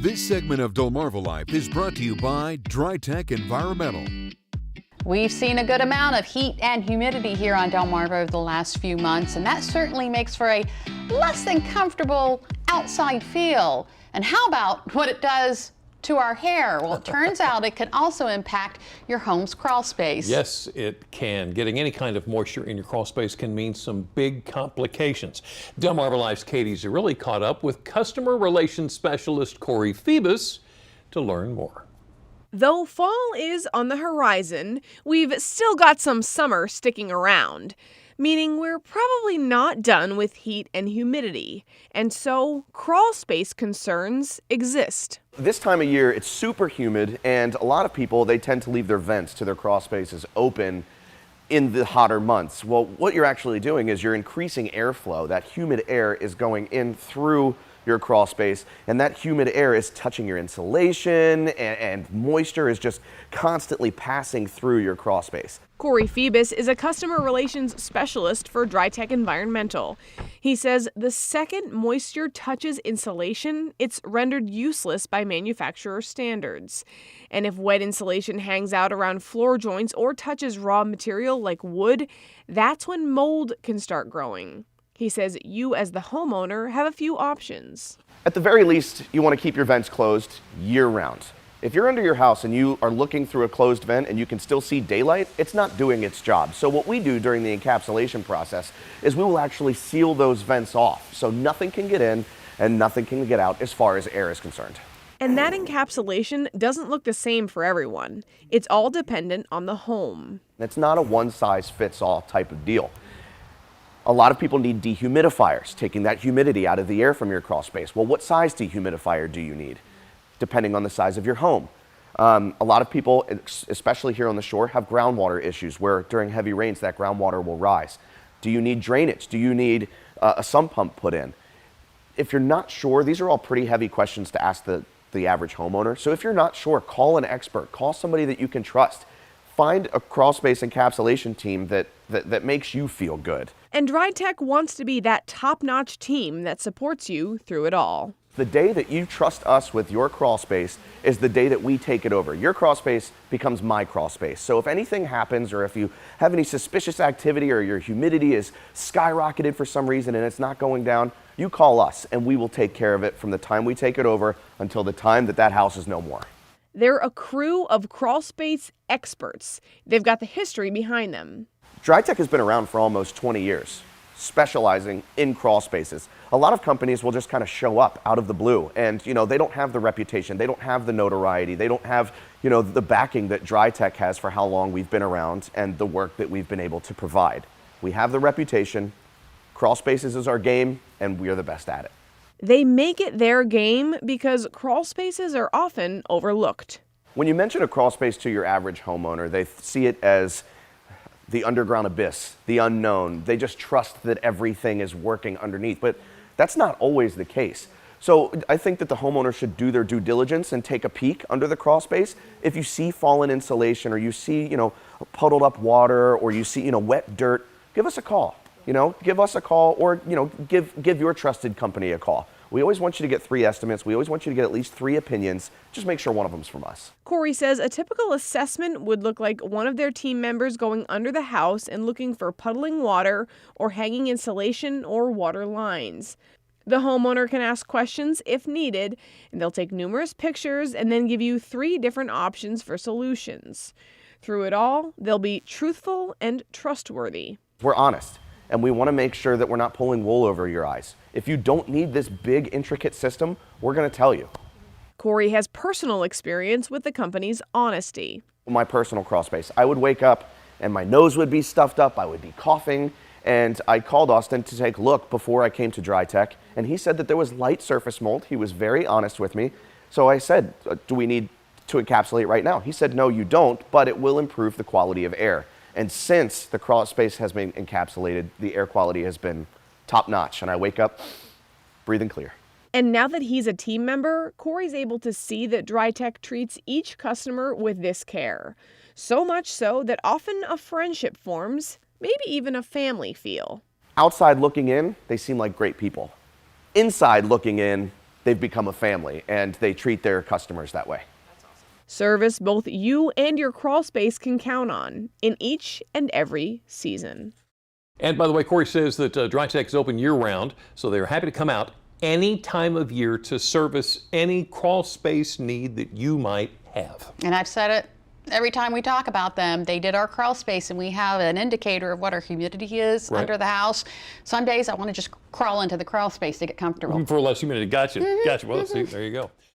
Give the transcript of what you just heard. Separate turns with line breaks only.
This segment of DelmarvaLife is brought to you by Dry-Tek Environmental.
We've seen a good amount of heat and humidity here on Delmarva over the last few months, and that certainly makes for a less than comfortable outside feel. And how about what it does to our hair? Well, it turns out it can also impact your home's crawl space.
Yes, it can. Getting any kind of moisture in your crawl space can mean some big complications. DelmarvaLife's Katie Zerilli caught up with customer relations specialist Corey Phoebus to learn more.
Though fall is on the horizon, we've still got some summer sticking around, meaning we're probably not done with heat and humidity, and so crawl space concerns exist.
This time of year, it's super humid, and a lot of people, they tend to leave their vents to their crawl spaces open in the hotter months. Well, what you're actually doing is you're increasing airflow. That humid air is going in through your crawl space, and that humid air is touching your insulation, and moisture is just constantly passing through your crawl space.
Corey Phoebus is a customer relations specialist for Dry-Tek Environmental. He says the second moisture touches insulation, it's rendered useless by manufacturer standards. And if wet insulation hangs out around floor joints or touches raw material like wood, that's when mold can start growing. He says you as the homeowner have a few options.
At the very least, you want to keep your vents closed year-round. If you're under your house and you are looking through a closed vent and you can still see daylight, it's not doing its job. So what we do during the encapsulation process is we will actually seal those vents off so nothing can get in and nothing can get out as far as air is concerned.
And that encapsulation doesn't look the same for everyone. It's all dependent on the home.
It's not a one-size-fits-all type of deal. A lot of people need dehumidifiers, taking that humidity out of the air from your crawl space. Well, what size dehumidifier do you need? Depending on the size of your home. A lot of people, especially here on the shore, have groundwater issues where during heavy rains that groundwater will rise. Do you need drainage? Do you need a sump pump put in? If you're not sure, these are all pretty heavy questions to ask the average homeowner. So if you're not sure, call an expert. Call somebody that you can trust. Find a crawl space encapsulation team that makes you feel good.
And Dry-Tek wants to be that top-notch team that supports you through it all.
The day that you trust us with your crawl space is the day that we take it over. Your crawl space becomes my crawl space. So if anything happens, or if you have any suspicious activity, or your humidity is skyrocketed for some reason and it's not going down, you call us and we will take care of it from the time we take it over until the time that house is no more.
They're a crew of crawl space experts. They've got the history behind them.
Dry-Tek has been around for almost 20 years, specializing in crawl spaces. A lot of companies will just kind of show up out of the blue, and they don't have the reputation, they don't have the notoriety, they don't have the backing that Dry-Tek has for how long we've been around and the work that we've been able to provide. We have the reputation, crawl spaces is our game, and we are the best at it.
They make it their game because crawl spaces are often overlooked.
When you mention a crawl space to your average homeowner, they see it as the underground abyss, the unknown. They just trust that everything is working underneath, but that's not always the case. So I think that the homeowner should do their due diligence and take a peek under the crawl space. If you see fallen insulation, or you see, puddled up water, or you see, wet dirt, give us a call. Give us a call, or, give your trusted company a call. We always want you to get 3 estimates. We always want you to get at least 3 opinions. Just make sure one of them's from us.
Corey says a typical assessment would look like one of their team members going under the house and looking for puddling water or hanging insulation or water lines. The homeowner can ask questions if needed, and they'll take numerous pictures and then give you 3 different options for solutions. Through it all, they'll be truthful and trustworthy.
We're honest, and we want to make sure that we're not pulling wool over your eyes. If you don't need this big, intricate system, we're going to tell you.
Corey has personal experience with the company's honesty.
My personal crawl space, I would wake up and my nose would be stuffed up, I would be coughing, and I called Austin to take a look before I came to Dry-Tek, and he said that there was light surface mold. He was very honest with me. So I said, do we need to encapsulate right now? He said, no, you don't, but it will improve the quality of air. And since the crawl space has been encapsulated, the air quality has been top-notch, and I wake up breathing clear.
And now that he's a team member, Corey's able to see that Dry-Tek treats each customer with this care. So much so that often a friendship forms, maybe even a family feel.
Outside looking in, they seem like great people. Inside looking in, they've become a family, and they treat their customers that way.
Service both you and your crawl space can count on in each and every season.
And by the way, Corey says that Dry-Tek is open year-round, so they're happy to come out any time of year to service any crawl space need that you might have.
And I've said it every time we talk about them. They did our crawl space, and we have an indicator of what our humidity is under the house. Some days I want to just crawl into the crawl space to get comfortable.
For less humidity. Gotcha. Gotcha. Well, see, there you go.